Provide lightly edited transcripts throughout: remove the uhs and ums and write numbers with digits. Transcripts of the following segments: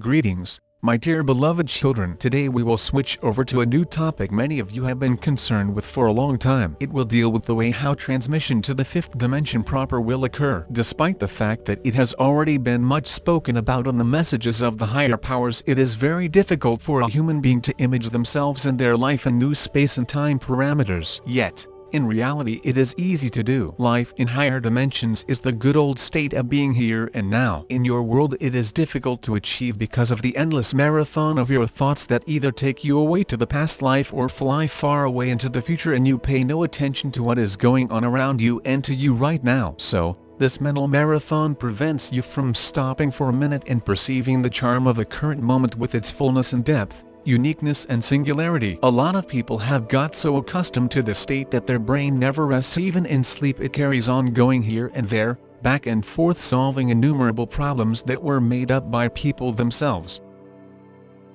Greetings, my dear beloved children. Today we will switch over to a new topic many of you have been concerned with for a long time. It will deal with the way how transmission to the fifth dimension proper will occur. Despite the fact that it has already been much spoken about on the messages of the higher powers, it is very difficult for a human being to image themselves and their life in new space and time parameters. Yet, in reality it is easy to do. Life in higher dimensions is the good old state of being here and now. In your world it is difficult to achieve because of the endless marathon of your thoughts that either take you away to the past life or fly far away into the future, and you pay no attention to what is going on around you and to you right now. So, this mental marathon prevents you from stopping for a minute and perceiving the charm of the current moment with its fullness and depth, uniqueness and singularity. A lot of people have got so accustomed to this state that their brain never rests. Even in sleep it carries on going here and there, back and forth, solving innumerable problems that were made up by people themselves.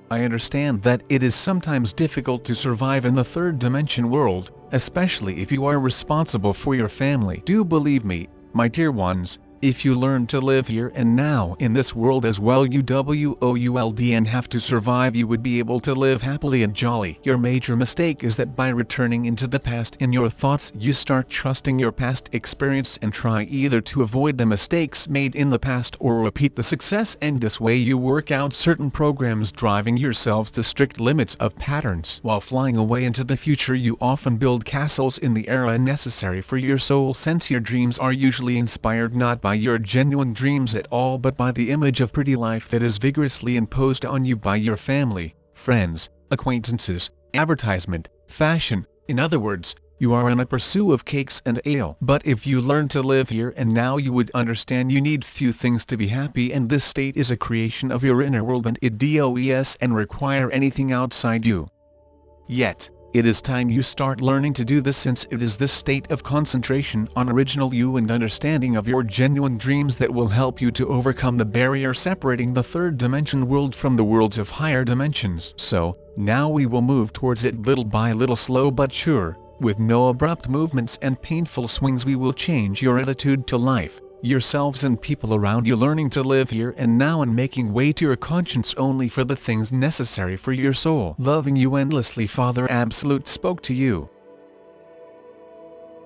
I understand that it is sometimes difficult to survive in the third dimension world, especially if you are responsible for your family. Do believe me, my dear ones, if you learn to live here and now in this world as well you would and have to survive, you would be able to live happily and jolly. Your major mistake is that by returning into the past in your thoughts you start trusting your past experience and try either to avoid the mistakes made in the past or repeat the success, and this way you work out certain programs driving yourselves to strict limits of patterns. While flying away into the future you often build castles in the era necessary for your soul, since your dreams are usually inspired not by your genuine dreams at all but by the image of pretty life that is vigorously imposed on you by your family, friends, acquaintances, advertisement, fashion. In other words, you are in a pursuit of cakes and ale. But if you learn to live here and now you would understand you need few things to be happy, and this state is a creation of your inner world and it does and require anything outside you. Yet, it is time you start learning to do this, since it is this state of concentration on original you and understanding of your genuine dreams that will help you to overcome the barrier separating the third dimension world from the worlds of higher dimensions. So, now we will move towards it little by little, slow but sure, with no abrupt movements and painful swings. We will change your attitude to life, yourselves and people around you, learning to live here and now and making way to your conscience only for the things necessary for your soul. Loving you endlessly, Father Absolute spoke to you.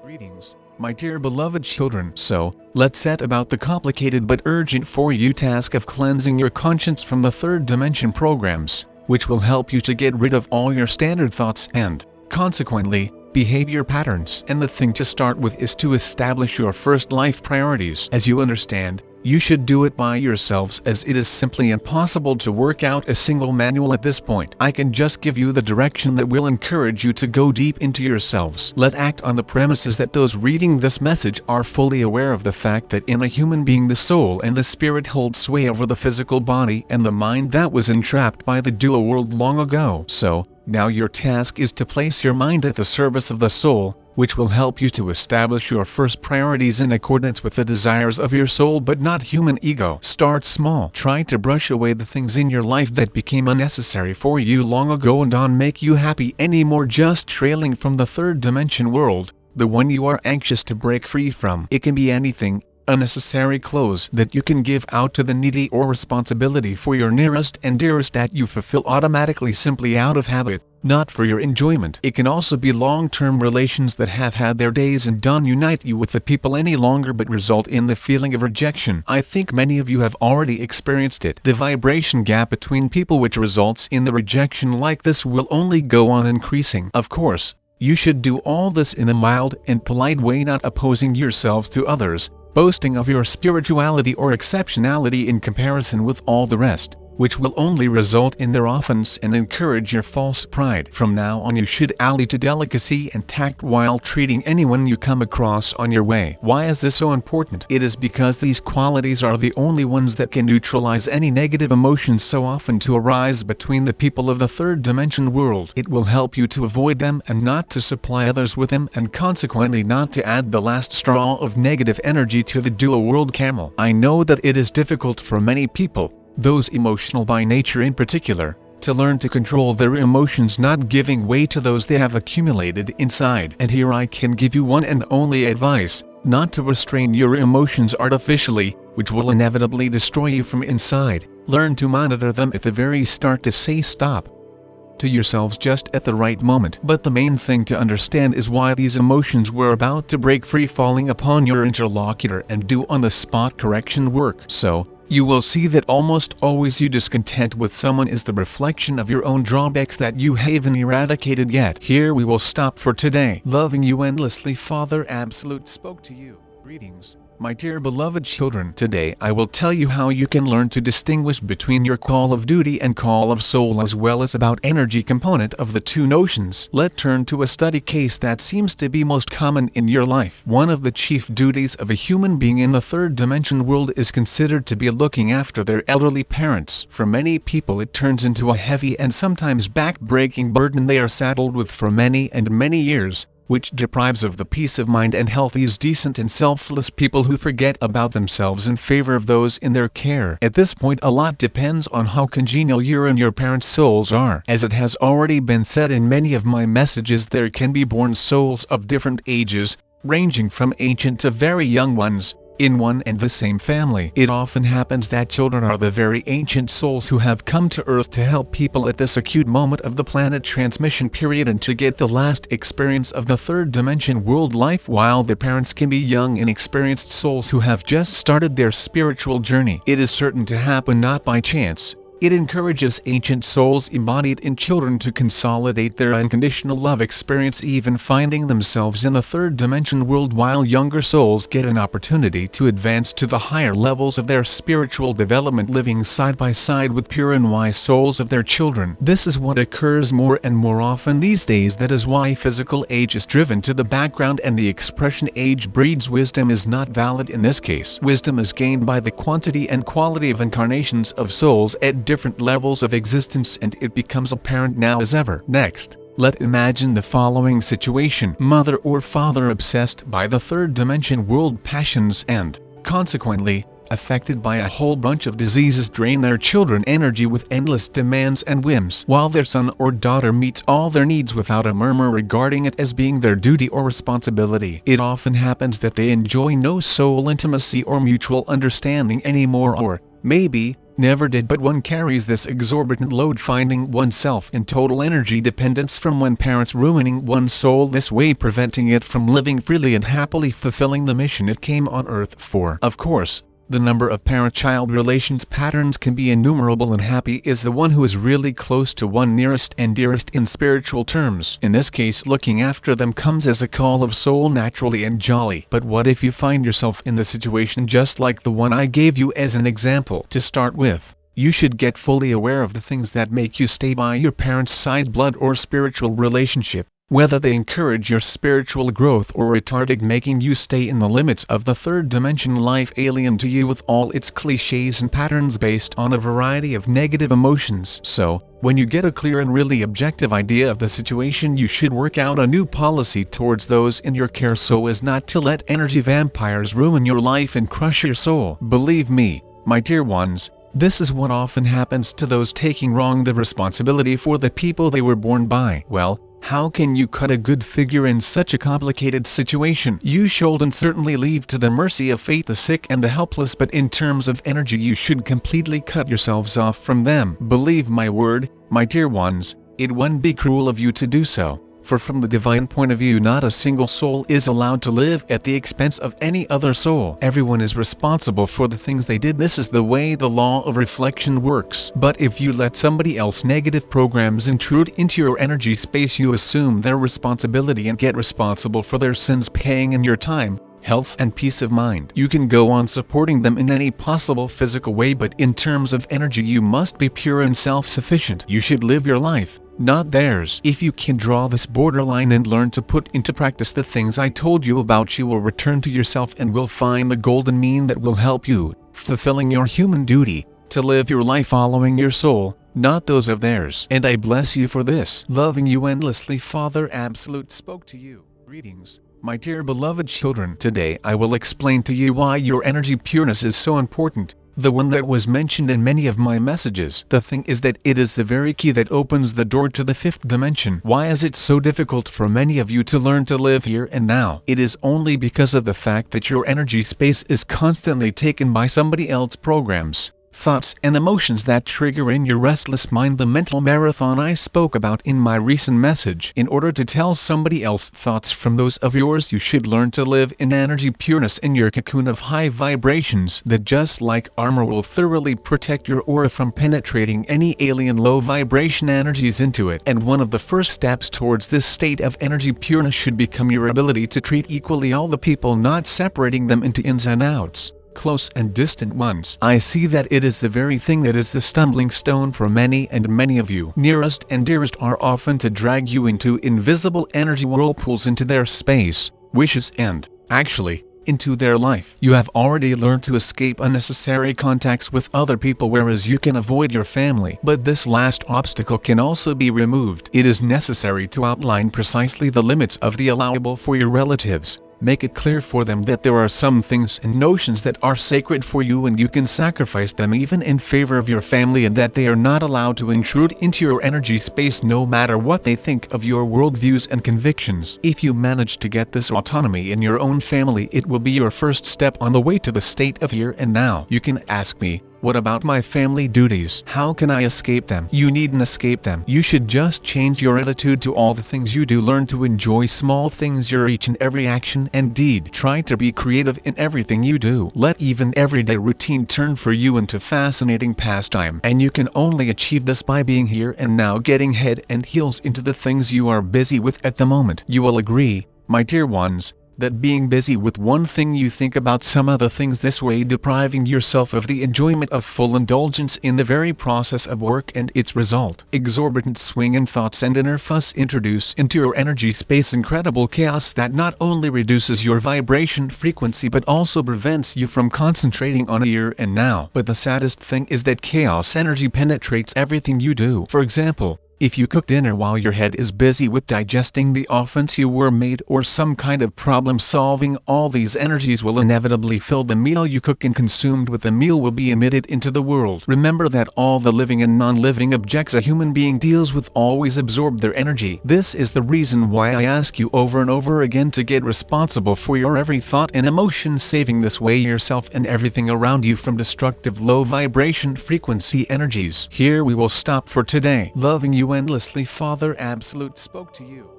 Greetings, my dear beloved children. So, let's set about the complicated but urgent for you task of cleansing your conscience from the third dimension programs, which will help you to get rid of all your standard thoughts and, consequently, behavior patterns. And the thing to start with is to establish your first life priorities. As you understand, you should do it by yourselves, as it is simply impossible to work out a single manual at this point. I can just give you the direction that will encourage you to go deep into yourselves. Let act on the premises that those reading this message are fully aware of the fact that in a human being the soul and the spirit hold sway over the physical body and the mind that was entrapped by the dual world long ago. So, now your task is to place your mind at the service of the soul, which will help you to establish your first priorities in accordance with the desires of your soul but not human ego. Start small. Try to brush away the things in your life that became unnecessary for you long ago and don't make you happy anymore, just trailing from the third dimension world, the one you are anxious to break free from. It can be anything: unnecessary clothes that you can give out to the needy, or responsibility for your nearest and dearest that you fulfill automatically simply out of habit, not for your enjoyment. It can also be long-term relations that have had their days and don't unite you with the people any longer but result in the feeling of rejection. I think many of you have already experienced it. The vibration gap between people which results in the rejection like this will only go on increasing. Of course, you should do all this in a mild and polite way, not opposing yourselves to others, boasting of your spirituality or exceptionality in comparison with all the rest, which will only result in their offense and encourage your false pride. From now on you should ally to delicacy and tact while treating anyone you come across on your way. Why is this so important? It is because these qualities are the only ones that can neutralize any negative emotions so often to arise between the people of the third dimension world. It will help you to avoid them and not to supply others with them, and consequently not to add the last straw of negative energy to the dual world camel. I know that it is difficult for many people, those emotional by nature in particular, to learn to control their emotions, not giving way to those they have accumulated inside. And here I can give you one and only advice: not to restrain your emotions artificially, which will inevitably destroy you from inside. Learn to monitor them at the very start to say stop to yourselves just at the right moment. But the main thing to understand is why these emotions were about to break free, falling upon your interlocutor and do on-the-spot correction work. So, you will see that almost always your discontent with someone is the reflection of your own drawbacks that you haven't eradicated yet. Here we will stop for today. Loving you endlessly, Father Absolute spoke to you. Greetings, my dear beloved children. Today I will tell you how you can learn to distinguish between your call of duty and call of soul, as well as about energy component of the two notions. Let's turn to a study case that seems to be most common in your life. One of the chief duties of a human being in the third dimension world is considered to be looking after their elderly parents. For many people it turns into a heavy and sometimes back-breaking burden they are saddled with for many and many years, which deprives of the peace of mind and health these decent and selfless people who forget about themselves in favor of those in their care. At this point a lot depends on how congenial your and your parents' souls are. As it has already been said in many of my messages, there can be born souls of different ages, ranging from ancient to very young ones, in one and the same family. It often happens that children are the very ancient souls who have come to Earth to help people at this acute moment of the planet transmission period and to get the last experience of the third dimension world life, while the parents can be young inexperienced souls who have just started their spiritual journey. It is certain to happen not by chance. It encourages ancient souls embodied in children to consolidate their unconditional love experience, even finding themselves in the third dimension world, while younger souls get an opportunity to advance to the higher levels of their spiritual development, living side by side with pure and wise souls of their children. This is what occurs more and more often these days. That is why physical age is driven to the background and the expression age breeds wisdom is not valid in this case. Wisdom is gained by the quantity and quality of incarnations of souls at different levels of existence, and it becomes apparent now as ever. Next, let's imagine the following situation. Mother or father obsessed by the third dimension world passions and, consequently, affected by a whole bunch of diseases, drain their children energy with endless demands and whims, while their son or daughter meets all their needs without a murmur, regarding it as being their duty or responsibility. It often happens that they enjoy no soul intimacy or mutual understanding anymore, or, maybe, never did, but one carries this exorbitant load, finding oneself in total energy dependence from one parents, ruining one's soul this way, preventing it from living freely and happily fulfilling the mission it came on Earth for. Of course, the number of parent-child relations patterns can be innumerable, and happy is the one who is really close to one nearest and dearest in spiritual terms. In this case, looking after them comes as a call of soul naturally and jolly. But what if you find yourself in the situation just like the one I gave you as an example? To start with, you should get fully aware of the things that make you stay by your parents' side, blood or spiritual relationship, whether they encourage your spiritual growth or retarded, making you stay in the limits of the third dimension life, alien to you with all its cliches and patterns based on a variety of negative emotions. So, when you get a clear and really objective idea of the situation, you should work out a new policy towards those in your care so as not to let energy vampires ruin your life and crush your soul. Believe me, my dear ones, this is what often happens to those taking wrong the responsibility for the people they were born by. Well, how can you cut a good figure in such a complicated situation? You shouldn't certainly leave to the mercy of fate the sick and the helpless, but in terms of energy you should completely cut yourselves off from them. Believe my word, my dear ones, it wouldn't be cruel of you to do so. For from the divine point of view, not a single soul is allowed to live at the expense of any other soul. Everyone is responsible for the things they did. This is the way the law of reflection works. But if you let somebody else's negative programs intrude into your energy space, you assume their responsibility and get responsible for their sins, paying in your time, health and peace of mind. You can go on supporting them in any possible physical way, but in terms of energy you must be pure and self-sufficient. You should live your life, not theirs. If you can draw this borderline and learn to put into practice the things I told you about, you will return to yourself and will find the golden mean that will help you, fulfilling your human duty, to live your life following your soul, not those of theirs. And I bless you for this. Loving you endlessly, Father Absolute spoke to you. Greetings, my dear beloved children. Today I will explain to you why your energy pureness is so important, the one that was mentioned in many of my messages. The thing is that it is the very key that opens the door to the fifth dimension. Why is it so difficult for many of you to learn to live here and now? It is only because of the fact that your energy space is constantly taken by somebody else's programs, thoughts and emotions that trigger in your restless mind the mental marathon I spoke about in my recent message. In order to tell somebody else thoughts from those of yours, you should learn to live in energy pureness in your cocoon of high vibrations that, just like armor, will thoroughly protect your aura from penetrating any alien low vibration energies into it. And one of the first steps towards this state of energy pureness should become your ability to treat equally all the people, not separating them into ins and outs, close and distant ones. I see that it is the very thing that is the stumbling stone for many, and many of you, nearest and dearest, are often to drag you into invisible energy whirlpools, into their space, wishes, and, actually, into their life. You have already learned to escape unnecessary contacts with other people, whereas you can avoid your family. But this last obstacle can also be removed. It is necessary to outline precisely the limits of the allowable for your relatives. Make it clear for them that there are some things and notions that are sacred for you, and you can sacrifice them even in favor of your family, and that they are not allowed to intrude into your energy space no matter what they think of your worldviews and convictions. If you manage to get this autonomy in your own family, it will be your first step on the way to the state of here and now. You can ask me, what about my family duties? How can I escape them? You needn't escape them. You should just change your attitude to all the things you do. Learn to enjoy small things, your each and every action and deed. Try to be creative in everything you do. Let even everyday routine turn for you into fascinating pastime. And you can only achieve this by being here and now, getting head and heels into the things you are busy with at the moment. You will agree, my dear ones, that being busy with one thing, you think about some other things, this way depriving yourself of the enjoyment of full indulgence in the very process of work, and its result, exorbitant swing in thoughts and inner fuss, introduce into your energy space incredible chaos that not only reduces your vibration frequency but also prevents you from concentrating on here and now. But the saddest thing is that chaos energy penetrates everything you do. For example, if you cook dinner while your head is busy with digesting the offense you were made, or some kind of problem solving, all these energies will inevitably fill the meal you cook, and consumed with the meal will be emitted into the world. Remember that all the living and non-living objects a human being deals with always absorb their energy. This is the reason why I ask you over and over again to get responsible for your every thought and emotion, saving this way yourself and everything around you from destructive low vibration frequency energies. Here we will stop for today. Loving you endlessly, Father Absolute spoke to you.